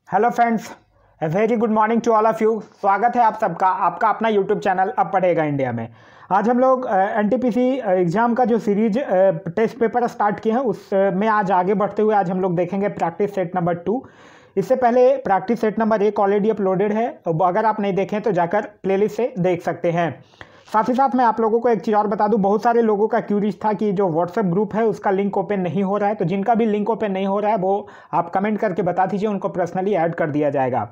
Hello friends, a very good morning to all of you. स्वागत है आप सबका आपका अपना यूट्यूब चैनल अब पढ़ेगा इंडिया में। आज हम लोग एनटीपीसी एग्ज़ाम का जो सीरीज टेस्ट पेपर स्टार्ट किए हैं उसमें आज आगे बढ़ते हुए आज हम लोग देखेंगे प्रैक्टिस सेट नंबर 2। इससे पहले practice set number 1 already uploaded है, अगर आप नहीं देखें तो जाकर प्लेलिस्ट से देख सकते हैं। साथ ही साथ मैं आप लोगों को एक चीज़ और बता दूं, बहुत सारे लोगों का क्यूरीज था कि जो व्हाट्सएप ग्रुप है उसका लिंक ओपन नहीं हो रहा है, तो जिनका भी लिंक ओपन नहीं हो रहा है वो आप कमेंट करके बता दीजिए, उनको पर्सनली ऐड कर दिया जाएगा।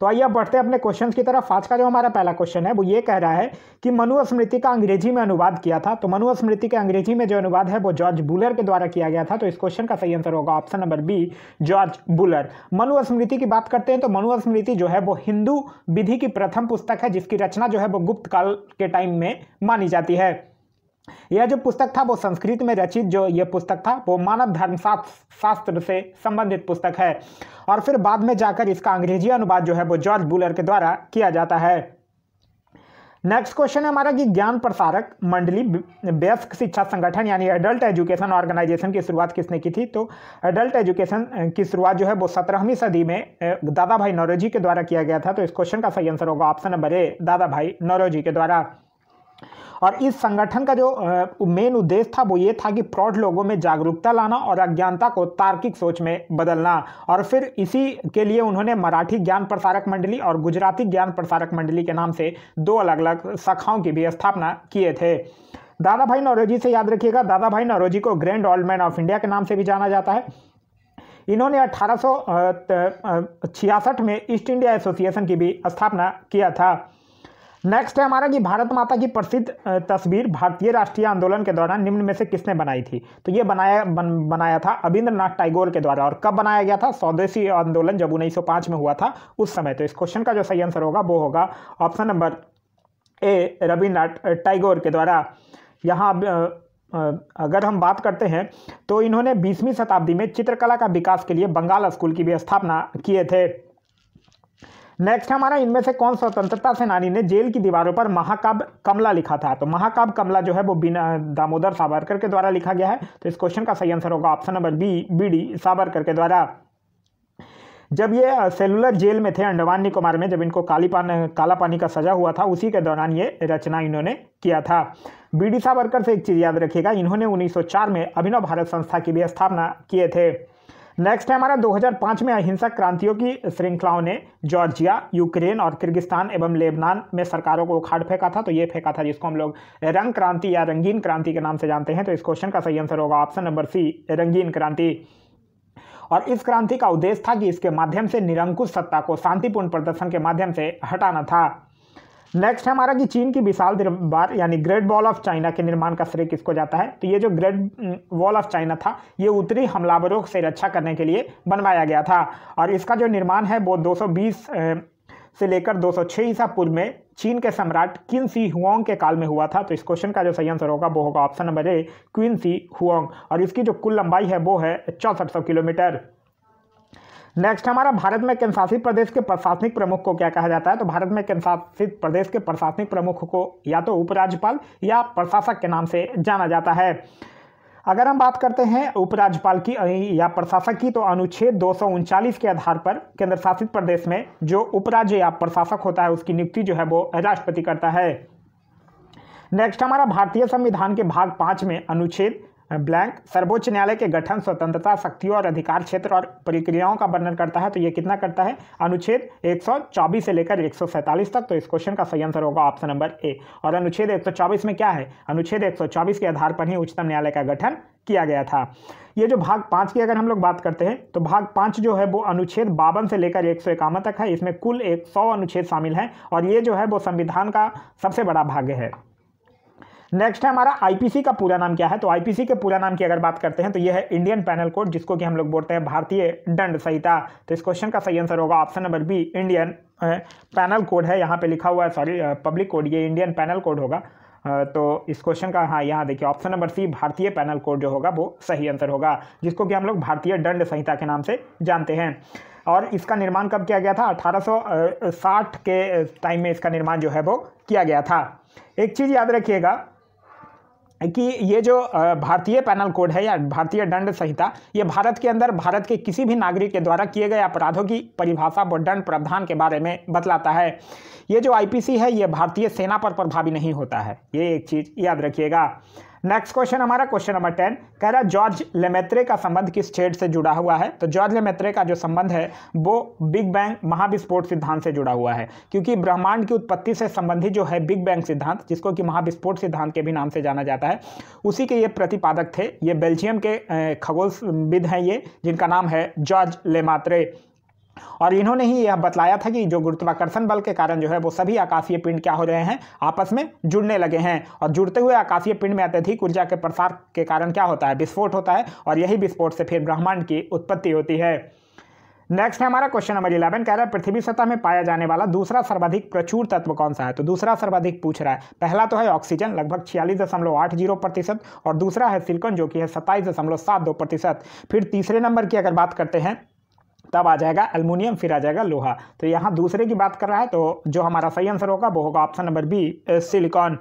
तो आइए अब बढ़ते हैं अपने क्वेश्चंस की तरफ। आज का जो हमारा पहला क्वेश्चन है वो ये कह रहा है कि मनुस्मृति का अंग्रेजी में अनुवाद किया था। तो मनुस्मृति के अंग्रेजी में जो अनुवाद है वो जॉर्ज बुलर के द्वारा किया गया था। तो इस क्वेश्चन का सही आंसर होगा option number B, George Buhler. Manusmriti की बात करते हैं तो मनुस्मृति जो है वो हिंदू विधि की प्रथम पुस्तक है, जिसकी रचना जो है वो गुप्त काल के टाइम में मानी जाती है। यह जो पुस्तक था वो संस्कृत में रचित जो यह पुस्तक था वो मानव धर्म शास्त्र से संबंधित पुस्तक है, और फिर बाद में जाकर इसका अंग्रेजी अनुवाद जो है वो जॉर्ज बुलर के द्वारा किया जाता है। नेक्स्ट क्वेश्चन है हमारा कि ज्ञान प्रसारक मंडली वयस्क शिक्षा संगठन यानी एडल्ट एजुकेशन ऑर्गेनाइजेशन की शुरुआत किसने की थी। तो एडल्ट एजुकेशन की शुरुआत जो है वो 17वीं सदी में दादा भाई नौरोजी के द्वारा किया गया था। तो इस क्वेश्चन का सही आंसर होगा ऑप्शन नंबर ए, दादा भाई नौरोजी के द्वारा। और इस संगठन का जो मेन उद्देश्य था वो ये था कि प्रौढ़ लोगों में जागरूकता लाना और अज्ञानता को तार्किक सोच में बदलना। और फिर इसी के लिए उन्होंने मराठी ज्ञान प्रसारक मंडली और गुजराती ज्ञान प्रसारक मंडली के नाम से दो अलग अलग शाखाओं की भी स्थापना किए थे। दादा भाई नौरोजी से याद रखिएगा, दादा भाई नौरोजी को grand old man of India के नाम से भी जाना जाता है। इन्होंने 1866 में ईस्ट इंडिया एसोसिएशन की भी स्थापना किया था। नेक्स्ट है हमारा कि भारत माता की प्रसिद्ध तस्वीर भारतीय राष्ट्रीय आंदोलन के दौरान निम्न में से किसने बनाई थी। तो ये बनाया था रविंद्रनाथ टैगोर के द्वारा। और कब बनाया गया था? स्वदेशी आंदोलन जब 1905 में हुआ था उस समय। तो इस क्वेश्चन का जो सही आंसर होगा वो होगा option number A, Rabindranath Tagore के द्वारा। यहाँ अगर हम बात करते हैं तो इन्होंने 20वीं शताब्दी में चित्रकला का विकास के लिए बंगाल स्कूल की भी स्थापना किए थे। नेक्स्ट हमारा इनमें से कौन स्वतंत्रता सेनानी ने जेल की दीवारों पर महाकाव्य कमला लिखा था। तो महाकाव्य कमला जो है वो बिना दामोदर सावरकर के द्वारा लिखा गया है। तो इस क्वेश्चन का सही आंसर होगा option number B, B D Savarkar के द्वारा। जब ये सेलुलर जेल में थे अंडमान निकोबार में, जब इनको काला पानी का सजा हुआ था, उसी के दौरान ये रचना इन्होंने किया था। बीडी सावरकर से एक चीज़ याद रखिएगा, इन्होंने 1904 में अभिनव भारत संस्था की भी स्थापना किए थे। नेक्स्ट है हमारा 2005 में अहिंसक क्रांतियों की श्रृंखलाओं ने जॉर्जिया, यूक्रेन और किर्गिस्तान एवं लेबनान में सरकारों को उखाड़ फेंका था। तो ये फेंका था जिसको हम लोग रंग क्रांति या रंगीन क्रांति के नाम से जानते हैं। तो इस क्वेश्चन का सही आंसर होगा ऑप्शन नंबर सी, रंगीन क्रांति। और इस क्रांति का उद्देश्य था कि इसके माध्यम से निरंकुश सत्ता को शांतिपूर्ण प्रदर्शन के माध्यम से हटाना था। नेक्स्ट है हमारा कि चीन की विशाल दीवार यानी ग्रेट वॉल ऑफ चाइना के निर्माण का श्रेय किसको जाता है। तो ये जो ग्रेट वॉल ऑफ चाइना था ये उत्तरी हमलावरों से रक्षा करने के लिए बनवाया गया था, और इसका जो निर्माण है वो 220 से लेकर 206 ईसा पूर्व में चीन के सम्राट क्वीन शी हुआंग के काल में हुआ था। तो इस क्वेश्चन का जो सही आंसर होगा वो होगा option number A, queen she Huang. और इसकी जो कुल लंबाई है वो है 6400 किलोमीटर। नेक्स्ट हमारा भारत में केंद्र शासित प्रदेश के प्रशासनिक प्रमुख को क्या कहा जाता है। तो भारत में केंद्र शासित प्रदेश के प्रशासनिक प्रमुख को या तो उपराज्यपाल या प्रशासक के नाम से जाना जाता है। अगर हम बात करते हैं उपराज्यपाल की या प्रशासक की, तो अनुच्छेद 239 के आधार पर केंद्र शासित प्रदेश में जो उपराज्य या प्रशासक होता है उसकी नियुक्ति जो है वो राष्ट्रपति करता है। नेक्स्ट हमारा भारतीय संविधान के भाग 5 में अनुच्छेद ब्लैंक सर्वोच्च न्यायालय के गठन, स्वतंत्रता, शक्तियों और अधिकार क्षेत्र और प्रक्रियाओं का वर्णन करता है। तो ये कितना करता है? अनुच्छेद 124 से लेकर 147 तक। तो इस क्वेश्चन का सही आंसर होगा ऑप्शन नंबर ए। और अनुच्छेद 124 में क्या है? अनुच्छेद 124 के आधार पर ही उच्चतम न्यायालय का गठन किया गया था। ये जो भाग 5 की अगर हम लोग बात करते हैं तो भाग 5 जो है वो अनुच्छेद 52 से लेकर 151 तक है। इसमें कुल 100 अनुच्छेद शामिल हैं, और ये जो है वो संविधान का सबसे बड़ा भाग है। नेक्स्ट है हमारा आईपीसी का पूरा नाम क्या है। तो आईपीसी के पूरा नाम की अगर बात करते हैं तो यह है इंडियन पैनल कोड, जिसको कि हम लोग बोलते हैं भारतीय दंड संहिता। तो इस क्वेश्चन का सही आंसर होगा option number B, Indian Penal Code है, यहाँ पे लिखा हुआ है, सॉरी पब्लिक कोड, ये इंडियन पैनल कोड होगा। तो इस क्वेश्चन का हाँ यहाँ देखिए ऑप्शन नंबर सी, भारतीय पैनल कोड जो होगा वो सही आंसर होगा, जिसको कि हम लोग भारतीय दंड संहिता के नाम से जानते हैं। और इसका निर्माण कब किया गया था? 1860 के टाइम में इसका निर्माण जो है वो किया गया था। एक चीज़ याद रखिएगा कि ये जो भारतीय पैनल कोड है या भारतीय दंड संहिता, ये भारत के अंदर भारत के किसी भी नागरिक के द्वारा किए गए अपराधों की परिभाषा व दंड प्रावधान के बारे में बतलाता है। ये जो आईपीसी है ये भारतीय सेना पर प्रभावी नहीं होता है, ये एक चीज याद रखिएगा। नेक्स्ट क्वेश्चन हमारा क्वेश्चन नंबर 10 कह रहा है जॉर्ज लेमेत्रे का संबंध किस क्षेत्र से जुड़ा हुआ है। तो जॉर्ज लेमेत्रे का जो संबंध है वो बिग बैंग महाविस्फोट सिद्धांत से जुड़ा हुआ है, क्योंकि ब्रह्मांड की उत्पत्ति से संबंधित जो है बिग बैंग सिद्धांत, जिसको कि महाविस्फोट सिद्धांत के भी नाम से जाना जाता है, उसी के ये प्रतिपादक थे। ये बेल्जियम के खगोलविद हैं ये, जिनका नाम है जॉर्ज लेमात्रे। और इन्होंने ही यह बतलाया था कि जो गुरुत्वाकर्षण बल के कारण जो है वो सभी आकाशीय पिंड क्या हो रहे हैं, आपस में जुड़ने लगे हैं। और जुड़ते हुए आकाशीय पिंड में अत्यधिक ऊर्जा के प्रसार के कारण क्या होता है, विस्फोट होता है, और यही विस्फोट से फिर ब्रह्मांड की उत्पत्ति होती है। नेक्स्ट है हमारा क्वेश्चन नंबर 11 कह रहा है पृथ्वी सतह में पाया जाने वाला दूसरा सर्वाधिक प्रचुर तत्व कौन सा है। तो दूसरा सर्वाधिक पूछ रहा है, पहला तो है ऑक्सीजन लगभग 46.80%, और दूसरा है सिलिकॉन जो कि है 27.72%। फिर तीसरे नंबर की अगर बात करते हैं तब आ जाएगा एल्युमिनियम, फिर आ जाएगा लोहा। तो यहाँ दूसरे की बात कर रहा है, तो जो हमारा सही आंसर होगा वो होगा option number B, silicon.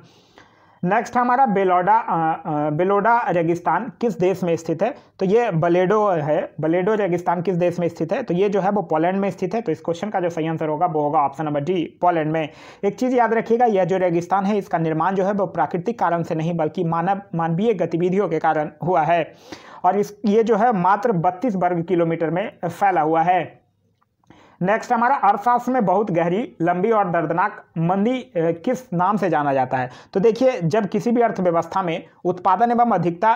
Next हमारा बेलोडा रेगिस्तान किस देश में स्थित है। तो ये बलेडो है, बलेडो रेगिस्तान किस देश में स्थित है। तो ये जो है वो पोलैंड में स्थित है। तो इस क्वेश्चन का जो सही आंसर होगा वो होगा ऑप्शन नंबर डी, पोलैंड में। एक चीज़ याद रखिएगा, यह जो रेगिस्तान है इसका निर्माण जो है वो प्राकृतिक कारण से नहीं बल्कि मानवीय गतिविधियों के कारण हुआ है, और ये जो है मात्र 32 वर्ग किलोमीटर में फैला हुआ है। नेक्स्ट हमारा अर्थशास्त्र में बहुत गहरी, लंबी और दर्दनाक मंदी किस नाम से जाना जाता है। तो देखिए, जब किसी भी अर्थव्यवस्था में उत्पादन एवं अधिकता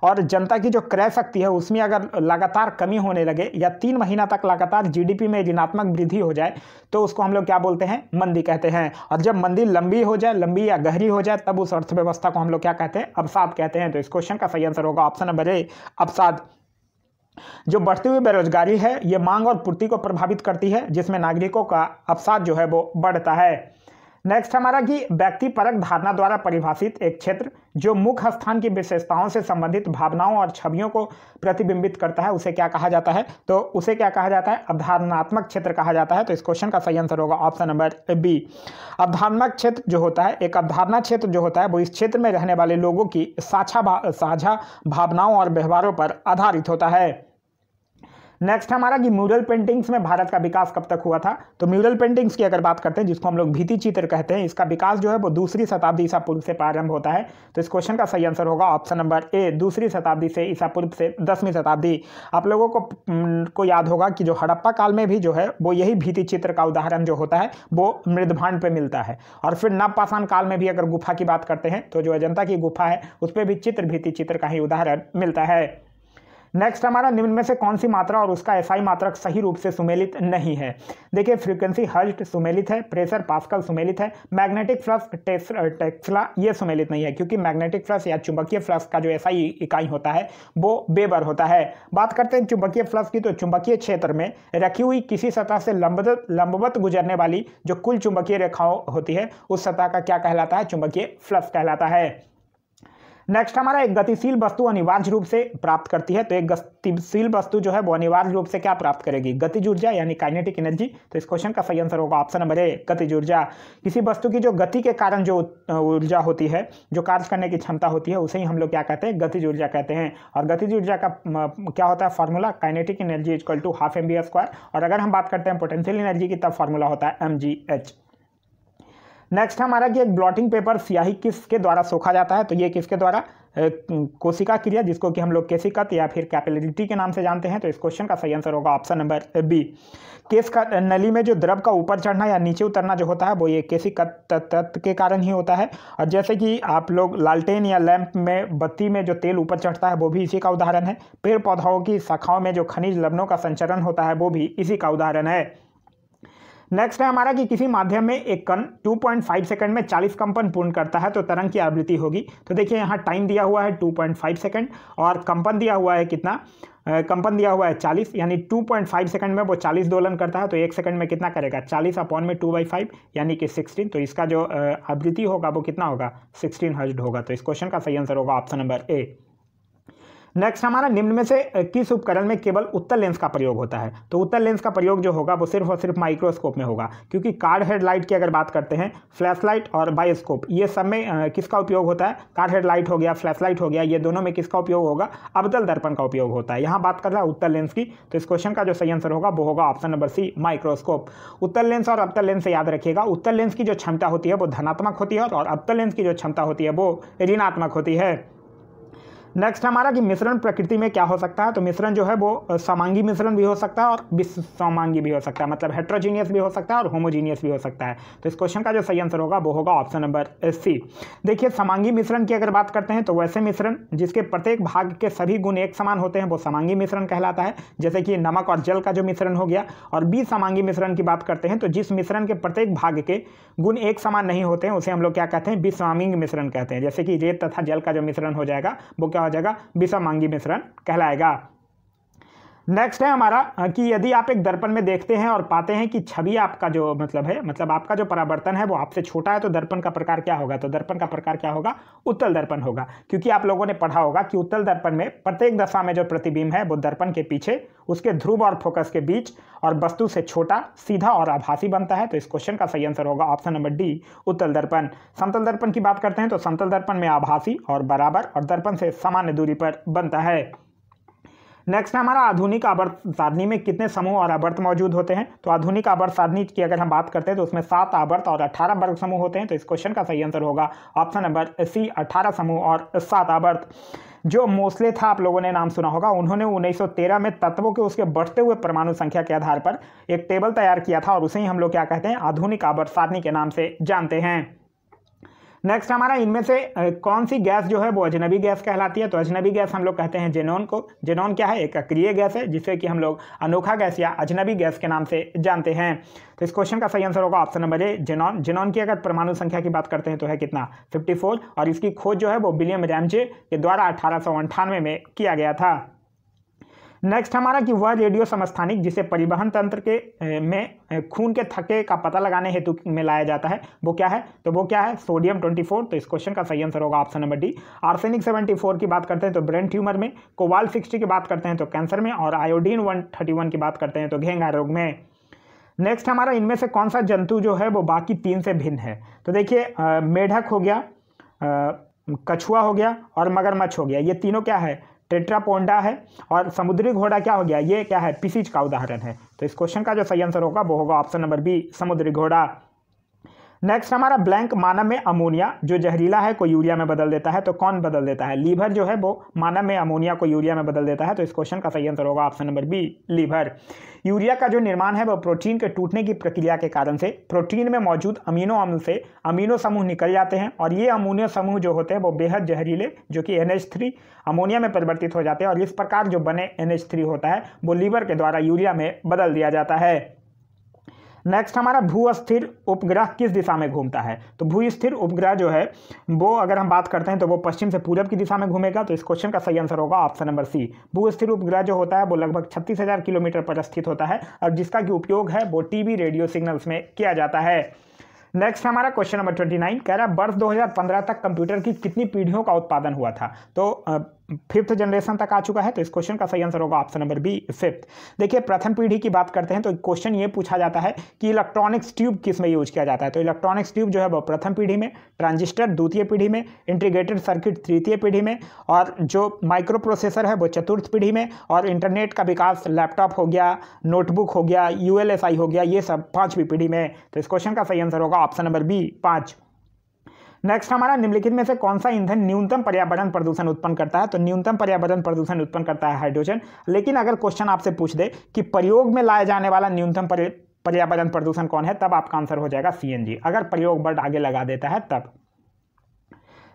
और जनता की जो क्रय शक्ति है उसमें अगर लगातार कमी होने लगे या 3 महीना तक लगातार जीडीपी में ऋणात्मक वृद्धि हो जाए तो उसको हम लोग क्या बोलते हैं, मंदी कहते हैं। और जब मंदी लंबी हो जाए, लंबी या गहरी हो जाए, तब उस अर्थव्यवस्था को हम लोग क्या कहते हैं, अवसाद कहते हैं। तो इस क्वेश्चन का सही आंसर होगा ऑप्शन नंबर ए, अवसाद। जो बढ़ती हुई बेरोजगारी है ये मांग और पूर्ति को प्रभावित करती है, जिसमें नागरिकों का अवसाद जो है वो बढ़ता है। नेक्स्ट हमारा कि व्यक्तिपरक धारणा द्वारा परिभाषित एक क्षेत्र जो मुख्य स्थान की विशेषताओं से संबंधित भावनाओं और छवियों को प्रतिबिंबित करता है, उसे क्या कहा जाता है। तो उसे क्या कहा जाता है, अवधारणात्मक क्षेत्र कहा जाता है। तो इस क्वेश्चन का सही आंसर होगा ऑप्शन नंबर बी। अवधारणात्मक क्षेत्र जो होता है, एक अवधारणा क्षेत्र जो होता है वो इस क्षेत्र में रहने वाले लोगों की साझा भावनाओं और व्यवहारों पर आधारित होता है। नेक्स्ट हमारा कि म्यूरल पेंटिंग्स में भारत का विकास कब तक हुआ था। तो म्यूरल पेंटिंग्स की अगर बात करते हैं, जिसको हम लोग भित्ति चित्र कहते हैं, इसका विकास जो है वो 2री शताब्दी ईसा पूर्व से प्रारंभ होता है। तो इस क्वेश्चन का सही आंसर होगा ऑप्शन नंबर ए, 2री शताब्दी से ईसा पूर्व से 10वीं शताब्दी। आप लोगों को याद होगा कि जो हड़प्पा काल में भी जो है वो यही भित्ति चित्र का उदाहरण जो होता है वो मृदभांड पे मिलता है। और फिर नवपाषाण काल में भी अगर गुफा की बात करते हैं तो जो अजंता की गुफा है उस पर भी भित्ति चित्र का ही उदाहरण मिलता है। नेक्स्ट हमारा निम्न में से कौन सी मात्रा और उसका एसआई मात्रक सही रूप से सुमेलित नहीं है। देखिए, फ्रीक्वेंसी हर्ट्ज सुमेलित है, प्रेशर पास्कल सुमेलित है, मैग्नेटिक फ्लक्स टेस्ला ये सुमेलित नहीं है, क्योंकि मैग्नेटिक फ्लक्स या चुंबकीय फ्लक्स का जो एसआई इकाई होता है वो वेबर होता है। बात करते हैं चुंबकीय फ्लक्स की, तो चुंबकीय क्षेत्र में रखी हुई किसी सतह से लंबवत गुजरने वाली जो कुल चुंबकीय रेखाओं होती है उस सतह का क्या कहलाता है, चुंबकीय फ्लक्स कहलाता है। नेक्स्ट हमारा एक गतिशील वस्तु अनिवार्य रूप से प्राप्त करती है। तो एक गतिशील वस्तु जो है वो अनिवार्य रूप से क्या प्राप्त करेगी, गतिज ऊर्जा यानी काइनेटिक एनर्जी। तो इस क्वेश्चन का सही आंसर होगा ऑप्शन नंबर ए, गतिज ऊर्जा। किसी वस्तु की जो गति के कारण जो ऊर्जा होती है, जो कार्य करने की क्षमता होती है, उसे ही हम लोग क्या कहते हैं, गतिज ऊर्जा कहते हैं। और गतिज ऊर्जा का क्या होता है formula, kinetic energy equal to ½ mv²। और अगर हम बात करते हैं पोटेंशियल एनर्जी की, तब फॉर्मूला होता है mgh। नेक्स्ट हमारा कि एक ब्लॉटिंग पेपर स्याही किसके द्वारा सोखा जाता है। तो ये किसके द्वारा, कोशिका क्रिया, जिसको कि हम लोग केशिकत या फिर कैपिलरिटी के नाम से जानते हैं। तो इस क्वेश्चन का सही आंसर होगा ऑप्शन नंबर बी। केश का नली में जो द्रव का ऊपर चढ़ना या नीचे उतरना जो होता है वो ये केशिकत तत्व के कारण ही होता है। और जैसे कि आप लोग लालटेन या लैंप में बत्ती में जो तेल ऊपर चढ़ता है वो भी इसी का उदाहरण है। पेड़ पौधों की शाखाओं में जो खनिज लवणों का संचरण होता है वो भी इसी का उदाहरण है। नेक्स्ट है हमारा कि किसी माध्यम में एक कण 2.5 सेकंड में 40 कंपन पूर्ण करता है तो तरंग की आवृत्ति होगी। तो देखिए, यहाँ टाइम दिया हुआ है 2.5 सेकंड और कंपन दिया हुआ है कितना, कंपन दिया हुआ है 40, यानी 2.5 सेकंड में वो 40 दोलन करता है। तो 1 सेकंड में कितना करेगा, 40 अपॉन में 2/5 यानी कि 16। तो इसका जो आवृत्ति होगा वो कितना होगा, 16 हर्ट्ज होगा। तो इस क्वेश्चन का सही आंसर होगा ऑप्शन नंबर ए। नेक्स्ट हमारा निम्न में से किस उपकरण में केवल उत्तल लेंस का प्रयोग होता है? तो उत्तल लेंस का प्रयोग जो होगा वो सिर्फ और सिर्फ माइक्रोस्कोप में होगा, क्योंकि कार्ड हेडलाइट की अगर बात करते हैं, फ्लैशलाइट और बायोस्कोप ये सब में किसका उपयोग होता है? कार्ड हेडलाइट हो गया, फ्लैशलाइट हो गया, ये दोनों में किसका उपयोग होगा? अवतल दर्पण का उपयोग होता है। यहाँ बात कर रहा है उत्तल लेंस की, तो इस क्वेश्चन का जो सही आंसर होगा वो होगा ऑप्शन नंबर सी, माइक्रोस्कोप। उत्तल लेंस और अवतल लेंस से याद रखिएगा, उत्तल लेंस की जो क्षमता होती है वो धनात्मक होती है और अवतल लेंस की जो क्षमता होती है वो ऋणात्मक होती है। नेक्स्ट हमारा कि मिश्रण प्रकृति में क्या हो सकता है? तो मिश्रण जो है वो समांगी मिश्रण भी हो सकता है और विसमांगी भी हो सकता है, मतलब हेट्रोजीनियस भी हो सकता है और होमोजीनियस भी हो सकता है। तो इस क्वेश्चन का जो सही आंसर होगा वो होगा ऑप्शन नंबर सी। देखिए समांगी मिश्रण की अगर बात करते हैं तो वैसे मिश्रण जिसके प्रत्येक भाग के सभी गुण एक समान होते हैं वो समांगी मिश्रण कहलाता है, जैसे कि नमक और जल का जो मिश्रण हो गया। और विसमांगी मिश्रण की बात करते हैं तो जिस मिश्रण के प्रत्येक भाग के गुण एक समान नहीं होते हैं उसे हम लोग क्या कहते हैं? विसमांगी मिश्रण कहते हैं, जैसे कि रेत तथा जल का जो मिश्रण हो जाएगा वो क्या हो जाएगा? विसमांगी मिश्रण कहलाएगा। नेक्स्ट है हमारा कि यदि आप एक दर्पण में देखते हैं और पाते हैं कि छवि आपका जो मतलब आपका जो परावर्तन है वो आपसे छोटा है, तो दर्पण का प्रकार क्या होगा? तो दर्पण का प्रकार क्या होगा? उत्तल दर्पण होगा, क्योंकि आप लोगों ने पढ़ा होगा कि उत्तल दर्पण में प्रत्येक दशा में जो प्रतिबिंब है वो दर्पण के पीछे उसके ध्रुव और फोकस के बीच और वस्तु से छोटा, सीधा और आभासी बनता है। तो इस क्वेश्चन का सही आंसर होगा ऑप्शन नंबर डी, उत्तल दर्पण। समतल दर्पण की बात करते हैं तो समतल दर्पण में आभासी और बराबर और दर्पण से सामान्य दूरी पर बनता है। नेक्स्ट हमारा आधुनिक आवर्त सारणी में कितने समूह और आवर्त मौजूद होते हैं? तो आधुनिक आवर्त सारणी की अगर हम बात करते हैं तो उसमें 7 आवर्त और 18 वर्ग समूह होते हैं। तो इस क्वेश्चन का सही आंसर होगा ऑप्शन नंबर सी, 18 समूह और 7 आवर्त। जो मोस्ले था, आप लोगों ने नाम सुना होगा, उन्होंने 1913 में तत्वों के उसके बढ़ते हुए परमाणु संख्या के आधार पर एक टेबल तैयार किया था और उसे ही हम लोग क्या कहते हैं? आधुनिक आवर्त सारणी के नाम से जानते हैं। नेक्स्ट हमारा इनमें से कौन सी गैस जो है वो अजनबी गैस कहलाती है? तो अजनबी गैस हम लोग कहते हैं जेनॉन को। जेनॉन क्या है? एक अक्रिय गैस है जिसे कि हम लोग अनोखा गैस या अजनबी गैस के नाम से जानते हैं। तो इस क्वेश्चन का सही आंसर होगा option number A, xenon. Xenon की अगर परमाणु संख्या की बात करते हैं तो है कितना? 54, और इसकी खोज जो है वो विलियम रैमजे के द्वारा 1898 में किया गया था। नेक्स्ट हमारा कि वह रेडियो समस्थानिक जिसे परिवहन तंत्र के में खून के थक्के का पता लगाने हेतु में लाया जाता है वो क्या है? तो वो क्या है? सोडियम 24। तो इस क्वेश्चन का सही आंसर होगा ऑप्शन नंबर डी, आर्सेनिक 74 की बात करते हैं तो ब्रेन ट्यूमर में, कोबाल्ट 60 की बात करते हैं तो कैंसर में, और आयोडीन 131 की बात करते हैं तो घेंघा रोग में। नेक्स्ट हमारा इनमें से कौन सा जंतु जो है वो बाकी 3 से भिन्न है? तो देखिए मेढक हो गया, कछुआ हो गया और मगरमच्छ हो गया, ये तीनों क्या है? टेट्रापोडा है। और समुद्री घोड़ा क्या हो गया? ये क्या है? पिसीज का उदाहरण है। तो इस क्वेश्चन का जो सही आंसर होगा वो होगा ऑप्शन नंबर बी, समुद्री घोड़ा। नेक्स्ट हमारा ब्लैंक मानव में अमोनिया जो जहरीला है को यूरिया में बदल देता है, तो कौन बदल देता है? लीवर जो है वो मानव में अमोनिया को यूरिया में बदल देता है। तो इस क्वेश्चन का सही आंसर होगा option number B, liver. Urea का जो निर्माण है वो प्रोटीन के टूटने की प्रक्रिया के कारण से प्रोटीन में मौजूद अमीनो अम्ल से अमीनो समूह निकल जाते हैं, और ये अमीनो समूह जो होते हैं वो बेहद जहरीले जो कि NH3 अमोनिया में परिवर्तित हो जाते हैं, और इस प्रकार जो बने NH3 होता है वो लीवर के द्वारा यूरिया में बदल दिया जाता है। नेक्स्ट हमारा भू-स्थिर उपग्रह किस दिशा में घूमता है? तो भू-स्थिर उपग्रह जो है वो अगर हम बात करते हैं तो वो पश्चिम से पूरब की दिशा में घूमेगा। तो इस क्वेश्चन का सही आंसर होगा ऑप्शन नंबर सी, भू-स्थिर उपग्रह जो होता है वो लगभग 36,000 किलोमीटर पर स्थित होता है, और जिसका कि उपयोग है वो टीवी रेडियो सिग्नल्स में किया जाता है। नेक्स्ट हमारा क्वेश्चन नंबर 29 कह रहा है वर्ष 2015 तक कंप्यूटर की कितनी पीढ़ियों का उत्पादन हुआ था? तो 5th जनरेशन तक आ चुका है। तो इस क्वेश्चन का सही आंसर होगा ऑप्शन नंबर बी, 5th। देखिए प्रथम पीढ़ी की बात करते हैं तो क्वेश्चन ये पूछा जाता है कि इलेक्ट्रॉनिक्स ट्यूब किस में यूज किया जाता है? तो इलेक्ट्रॉनिक्स ट्यूब जो है वो प्रथम पीढ़ी में, ट्रांजिस्टर द्वितीय पीढ़ी में, इंटीग्रेटेड सर्किट तृतीय पीढ़ी में, और जो माइक्रो प्रोसेसर है वो चतुर्थ पीढ़ी में, और इंटरनेट का विकास लैपटॉप हो गया, नोटबुक हो गया, ULSI हो गया, ये सब 5वीं पीढ़ी में। तो इस क्वेश्चन का सही आंसर होगा ऑप्शन नंबर बी, 5। नेक्स्ट हमारा निम्नलिखित में से कौन सा ईंधन न्यूनतम पर्यावरण प्रदूषण उत्पन्न करता है? तो न्यूनतम पर्यावरण प्रदूषण उत्पन्न करता है हाइड्रोजन। लेकिन अगर क्वेश्चन आपसे पूछ दे कि प्रयोग में लाए जाने वाला न्यूनतम पर्यावरण प्रदूषण कौन है, तब आपका आंसर हो जाएगा CNG, अगर प्रयोग वर्ड आगे लगा देता है तब।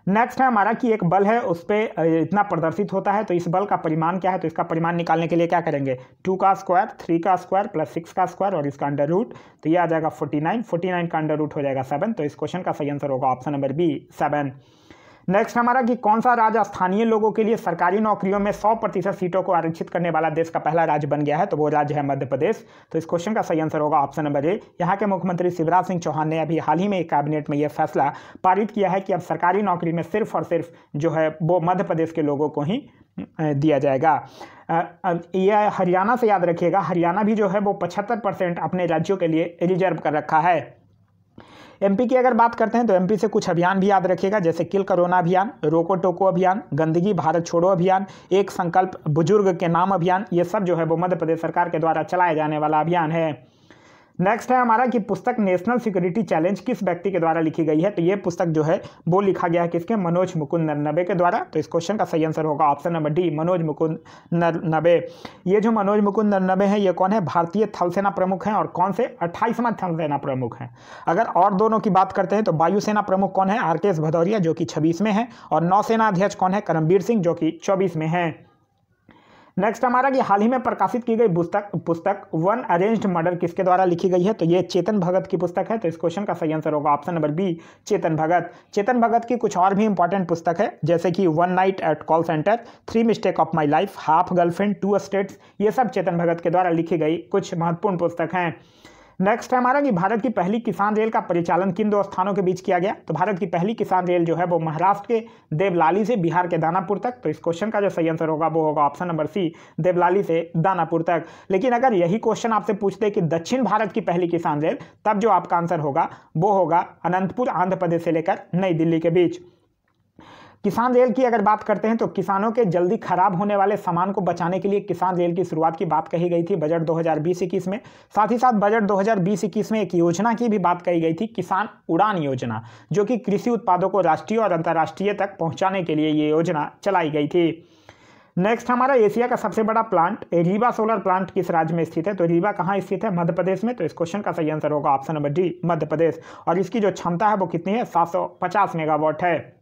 नेक्स्ट है हमारा कि एक बल है उस पर इतना प्रदर्शित होता है, तो इस बल का परिमाण क्या है? तो इसका परिमाण निकालने के लिए क्या करेंगे? 2 का स्क्वायर, 3 का स्क्वायर प्लस 6 का स्क्वायर और इसका अंडर रूट, तो ये आ जाएगा 49 का अंडर रूट हो जाएगा 7। तो इस क्वेश्चन का सही आंसर होगा ऑप्शन नंबर बी, 7। नेक्स्ट हमारा कि कौन सा राज्य स्थानीय लोगों के लिए सरकारी नौकरियों में 100% सीटों को आरक्षित करने वाला देश का पहला राज्य बन गया है? तो वो राज्य है मध्य प्रदेश। तो इस क्वेश्चन का सही आंसर होगा ऑप्शन नंबर ए। यहाँ के मुख्यमंत्री शिवराज सिंह चौहान ने अभी हाल ही में कैबिनेट में यह फैसला पारित किया है कि अब सरकारी नौकरी में सिर्फ और सिर्फ जो है वो मध्य प्रदेश के लोगों को ही दिया जाएगा। यह हरियाणा से याद रखिएगा, हरियाणा भी जो है वो 75% अपने राज्यों के लिए रिजर्व कर रखा है। एमपी की अगर बात करते हैं तो एमपी से कुछ अभियान भी याद रखिएगा, जैसे किल कोरोना अभियान, रोको टोको अभियान, गंदगी भारत छोड़ो अभियान, एक संकल्प बुजुर्ग के नाम अभियान, ये सब जो है वो मध्य प्रदेश सरकार के द्वारा चलाया जाने वाला अभियान है। नेक्स्ट है हमारा कि पुस्तक नेशनल सिक्योरिटी चैलेंज किस व्यक्ति के द्वारा लिखी गई है। तो ये पुस्तक जो है वो लिखा गया है किसके, मनोज मुकुंद नरनबे के द्वारा। तो इस क्वेश्चन का सही आंसर होगा option number D, Manoj Mukund Naravane. ये जो मनोज मुकुंद नरनबे हैं ये कौन है, भारतीय थल सेना प्रमुख हैं, और कौन से 28वां थल सेना प्रमुख हैं। अगर और दोनों की बात करते हैं तो वायुसेना प्रमुख कौन है, आर.के.एस. भदौरिया जो कि 26 में है, और नौसेना अध्यक्ष कौन है, करमबीर सिंह जो कि 24 में है। नेक्स्ट हमारा कि हाल ही में प्रकाशित की गई पुस्तक वन अरेंज्ड मर्डर किसके द्वारा लिखी गई है। तो ये चेतन भगत की पुस्तक है। तो इस क्वेश्चन का सही आंसर होगा option number B, Chetan Bhagat. Chetan Bhagat की कुछ और भी इंपॉर्टेंट पुस्तक है, जैसे कि one night at call centre, 3 mistake of my life, half girlfriend, 2 states, ये सब चेतन भगत के द्वारा लिखी गई कुछ महत्वपूर्ण पुस्तक हैं। नेक्स्ट है हमारा कि भारत की पहली किसान रेल का परिचालन किन 2 स्थानों के बीच किया गया। तो भारत की पहली किसान रेल जो है वो महाराष्ट्र के देवलाली से बिहार के दानापुर तक। तो इस क्वेश्चन का जो सही आंसर होगा वो होगा ऑप्शन नंबर सी, देवलाली से दानापुर तक। लेकिन अगर यही क्वेश्चन आपसे पूछते कि दक्षिण भारत की पहली किसान रेल, तब जो आपका आंसर होगा वो होगा अनंतपुर आंध्र प्रदेश से लेकर नई दिल्ली के बीच। किसान रेल की अगर बात करते हैं तो किसानों के जल्दी खराब होने वाले सामान को बचाने के लिए किसान रेल की शुरुआत की बात कही गई थी बजट 2020-21 में। साथ ही साथ बजट 2020-21 में एक योजना की भी बात कही गई थी, किसान उड़ान योजना, जो कि कृषि उत्पादों को राष्ट्रीय और अंतर्राष्ट्रीय तक पहुंचाने के लिए ये योजना चलाई गई थी। नेक्स्ट हमारा एशिया का सबसे बड़ा प्लांट रीवा सोलर प्लांट किस राज्य में स्थित है। तो रीवा कहाँ स्थित है, मध्य प्रदेश में। तो इस क्वेश्चन का सही आंसर होगा option number D, Madhya Pradesh. और इसकी जो क्षमता है वो कितनी है, 750 मेगावाट है।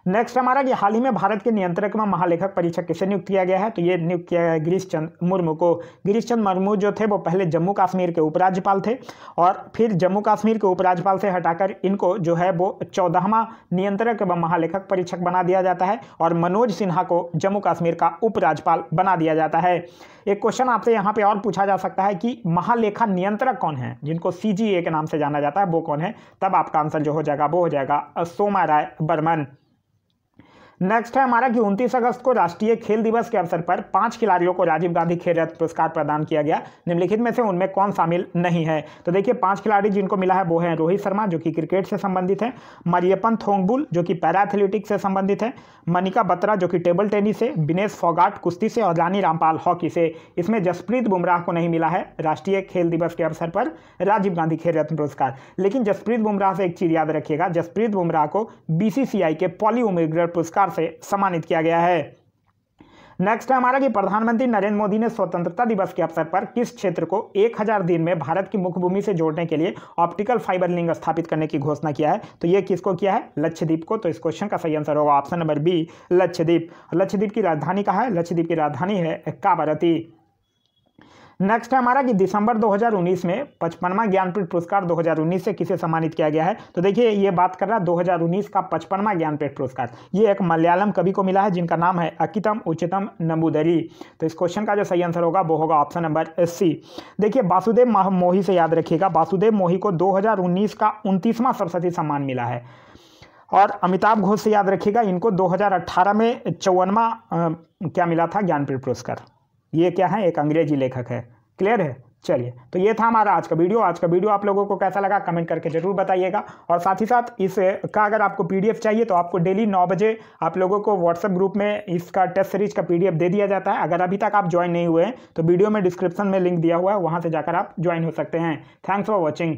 नेक्स्ट हमारा कि हाल ही में भारत के नियंत्रक व महालेखक परीक्षक किसे नियुक्त किया गया है। तो ये नियुक्त किया गया है गिरीश चंद्र मुर्मू को। गिरीश चंद्र मुर्मू जो थे वो पहले जम्मू कश्मीर के उपराज्यपाल थे, और फिर जम्मू कश्मीर के उपराज्यपाल से हटाकर इनको जो है वो 14वां नियंत्रक व महालेखक परीक्षक बना दिया जाता है, और मनोज सिन्हा को जम्मू कश्मीर का उपराज्यपाल बना दिया जाता है। एक क्वेश्चन आपसे यहाँ पे और पूछा जा सकता है कि महालेखा नियंत्रक कौन है, जिनको CGA के नाम से जाना जाता है, वो कौन है। तब आपका आंसर जो हो जाएगा वो हो जाएगा सोमा राय बर्मन। नेक्स्ट है हमारा कि 29 अगस्त को राष्ट्रीय खेल दिवस के अवसर पर 5 खिलाड़ियों को राजीव गांधी खेल रत्न पुरस्कार प्रदान किया गया। निम्नलिखित में से उनमें कौन शामिल नहीं है। तो देखिए 5 खिलाड़ी जिनको मिला है वो हैं रोहित शर्मा जो कि क्रिकेट से संबंधित है, मरियप्पन थोंगबुल जो कि पैरा एथलेटिक्स से संबंधित है, मनिका बत्रा जो कि टेबल टेनिस से, विनेश फोगाट कुश्ती से, और रानी रामपाल हॉकी से। इसमें जसप्रीत बुमराह को नहीं मिला है राष्ट्रीय खेल दिवस के अवसर पर राजीव गांधी खेल रत्न पुरस्कार। लेकिन जसप्रीत बुमराह से एक चीज याद रखिएगा, जसप्रीत बुमराह को BCCI के पॉली उम्मीदवार पुरस्कार से सम्मानित किया गया है। नेक्स्ट है हमारा कि प्रधानमंत्री नरेंद्र मोदी ने स्वतंत्रता दिवस के अवसर पर किस क्षेत्र को 1000 दिन में भारत की मुख्य भूमि से जोड़ने के लिए ऑप्टिकल फाइबर लिंक स्थापित करने की घोषणा किया है। तो ये किसको किया है, लक्षद्वीप को। तो इस क्वेश्चन का सही आंसर होगा option number B, Lakshadweep. Lakshadweep की राजधानी कहाँ है, लक्षद्वीप की राजधानी है कावारती। नेक्स्ट है हमारा कि दिसंबर 2019 में 55वां ज्ञानपीठ पुरस्कार 2019 से किसे सम्मानित किया गया है। तो देखिए ये बात कर रहा है 2019 का 55वां ज्ञानपीठ पुरस्कार, ये एक मलयालम कवि को मिला है जिनका नाम है अकितम उचितम नंबूदरी। तो इस क्वेश्चन का जो सही आंसर होगा वो होगा ऑप्शन नंबर सी। देखिए वासुदेव मोही से याद रखिएगा, वासुदेव मोही को 2019 का 29वां सरस्वती सम्मान मिला है। और अमिताभ घोष से याद रखिएगा, इनको 2018 में 54वां क्या मिला था, ज्ञानपीठ पुरस्कार। ये क्या है, एक अंग्रेजी लेखक है। क्लियर है। चलिए तो ये था हमारा आज का वीडियो। आज का वीडियो आप लोगों को कैसा लगा कमेंट करके जरूर बताइएगा। और साथ ही साथ इस का अगर आपको PDF चाहिए तो आपको डेली 9 बजे आप लोगों को व्हाट्सएप ग्रुप में इसका टेस्ट सीरीज का PDF दे दिया जाता है। अगर अभी तक आप ज्वाइन नहीं हुए हैं तो वीडियो में डिस्क्रिप्शन में लिंक दिया हुआ है, वहाँ से जाकर आप ज्वाइन हो सकते हैं। Thanks for watching.